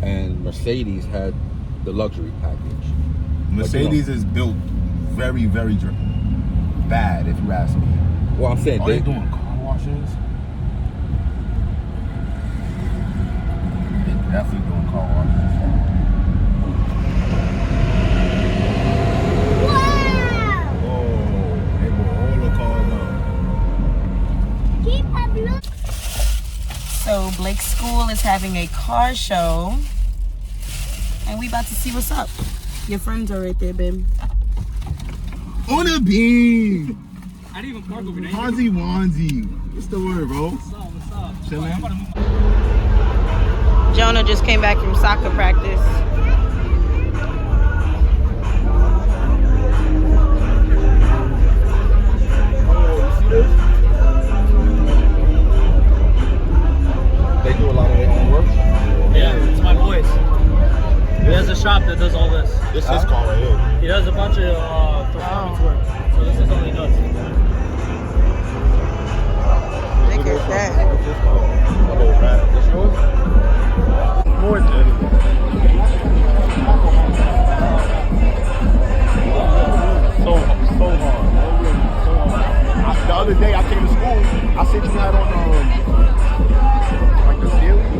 and Mercedes had the luxury package. Mercedes is built very, very bad, if you ask me. Well, I'm saying Are they doing car washes? They're definitely doing car washes. Wow! Oh, they bought all the cars down. Keep a blue. So Blake's school is having a car show, and we about to see what's up. Your friends are right there, babe. On a beam. I didn't even park over there. Hanzy Wanzy. What's the word, bro? What's up? Chilling. Jonah just came back from soccer practice. They do a lot of their own work. Yeah, it's my boys. He has a shop that does all this. This is car right here. He does a bunch of performance work. So this is all he does. Look at that. This yours? More than so hard. The other day I came to school, I sent you that on like the ceiling.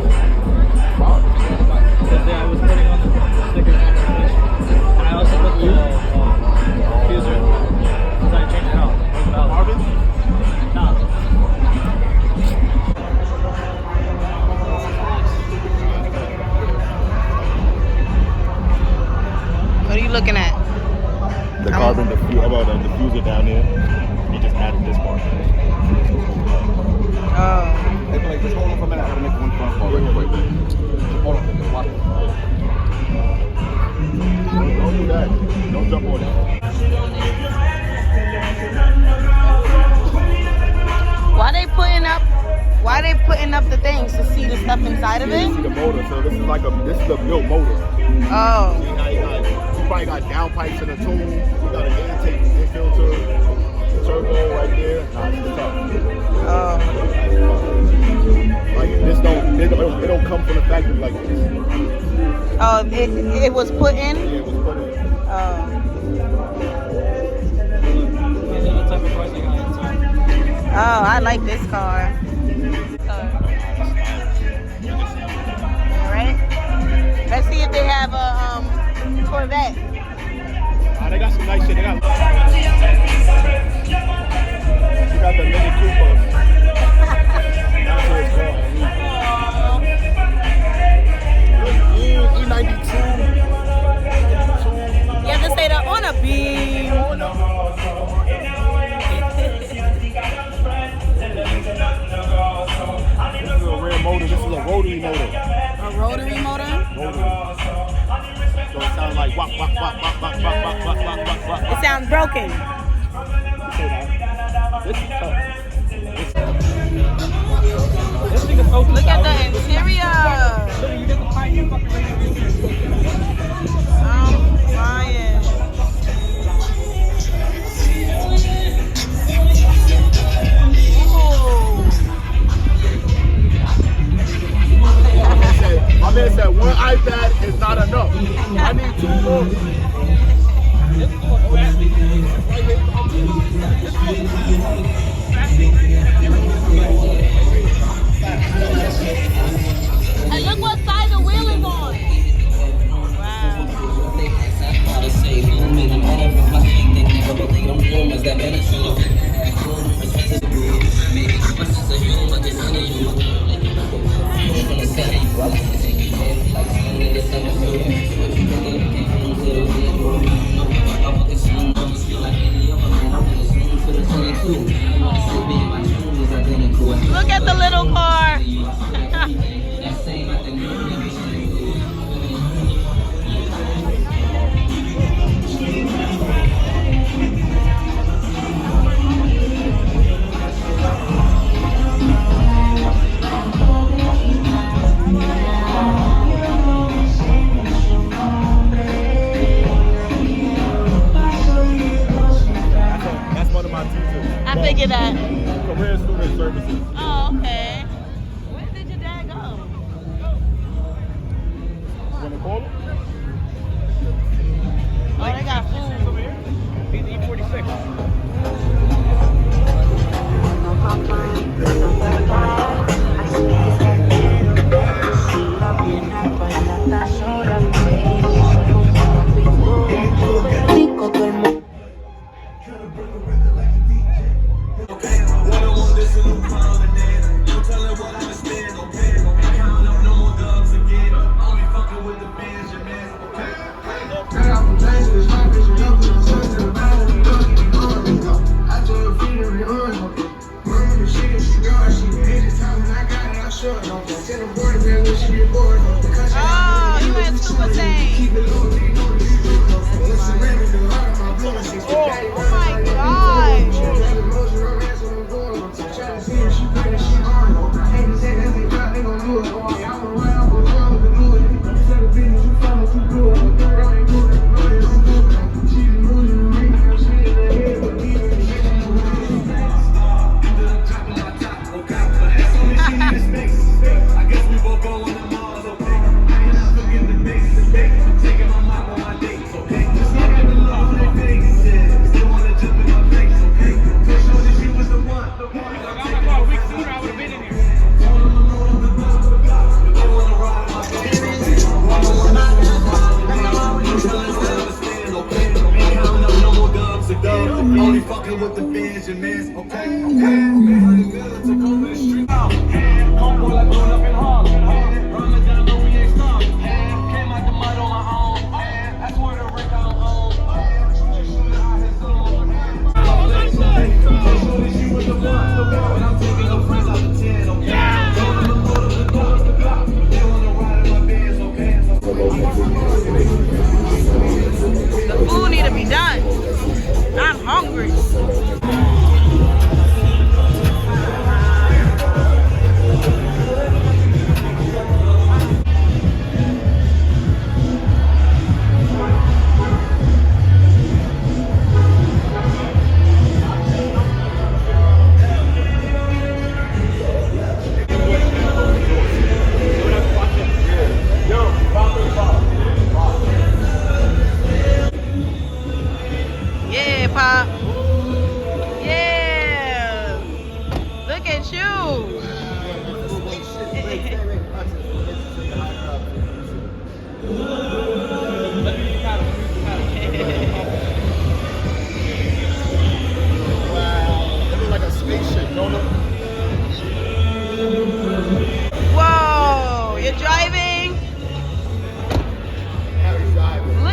Because I was putting on the stickers on the fish. And I also put the diffuser. Because I changed it out. Marvin? Nah. What are you looking at? The carbon diffuser down there. He just added this part. Oh. Hey, Blake, just hold on for a minute. I gotta make one phone call real quick. Hold on, just watch it. Don't do that. Don't jump on it. Why they putting up the things to see the stuff inside of You it? see the motor, so this is the built motor. Oh. See how you probably got downpipes in the tune. You got an intake filter, turbo right there. Nah, it's tough. Oh. Like this it don't come from the factory like this. Oh, it was put in? Yeah, it was put in. Oh. These are the type of cars I got inside. Oh, I like this car. Alright. Let's see if they have a Corvette. They got some nice shit. They got the Mini Cooper. That's what it's called. E92. You have to say that on a beam. This is a rear motor. This is a rotary motor. A rotary motor? Rotary. So it sounds like wop, wop, wop, wop, wop, wop, wop, wop, wop, wop. It sounds broken. This is tough. This thing is so Look at the interior. You get the Pioneer fucking radio. I'm flying. My man said one iPad is not enough. I need two more. And look what side the wheel is on.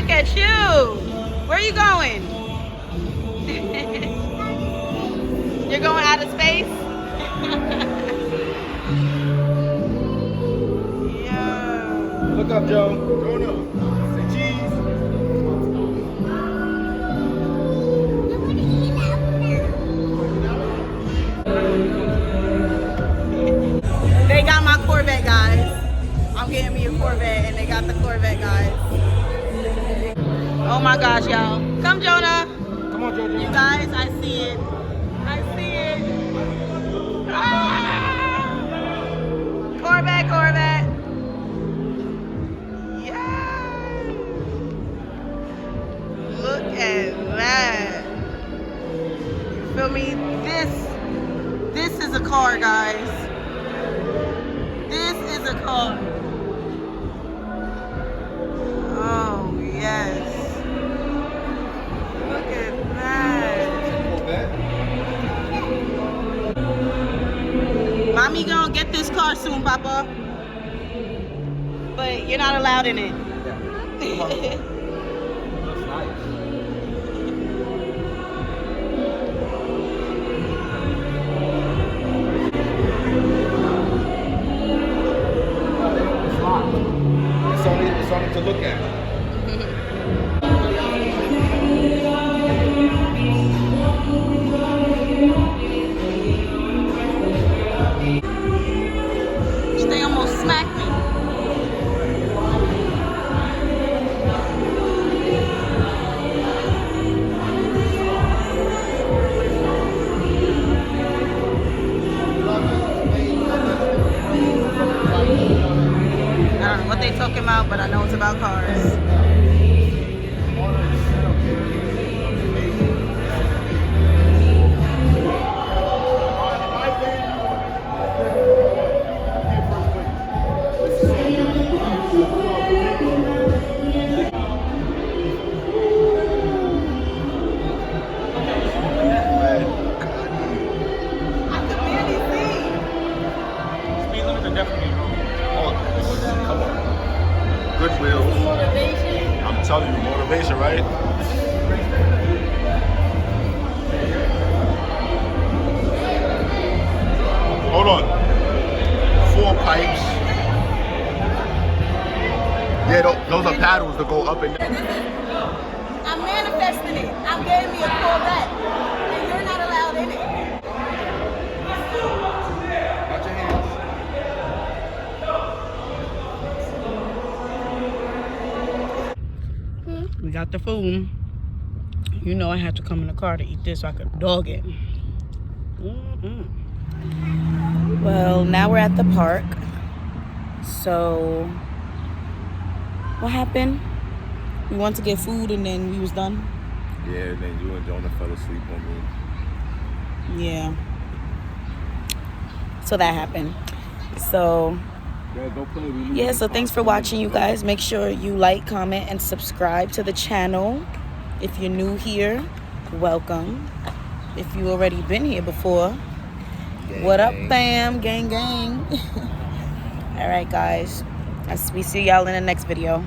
Look at you. Where are you going? You're going out of space? Yeah. Look up, Joe. Jonah, say cheese. They got my Corvette, guys. I'm getting me a Corvette, and they got the Corvette, guys. Oh my gosh, y'all. Come, Jonah. Come on, Jojo. You guys, I see it. I see it. Ah! Corvette, Corvette. Yeah. Look at that. You feel me? This is a car, guys. This is a car. Oh, yes. Look at that. Mommy gonna get this car soon, Papa. But you're not allowed in it. That's nice. It's only to look at. They almost smacked me. I don't know what they talking about, but I know it's about cars. Speed limits are definitely wrong. Come on. Good wheels. I'm telling you, motivation, right? Hold on. 4 pipes. Yeah, those are paddles that go up and down. I'm manifesting it. I'm getting me a Corvette, and you're not allowed in it. Watch your hands. We got the food. You know I had to come in the car to eat this so I could dog it. Well, now we're at the park. So, what happened? We went to get food and then we was done. Yeah, and then you and Jonah fell asleep on me. Yeah. So that happened. So, yeah, so thanks for watching, you guys. Make sure you like, comment, and subscribe to the channel. If you're new here, welcome. If you already been here before, what up, fam? Gang, gang. All right, guys. We see y'all in the next video.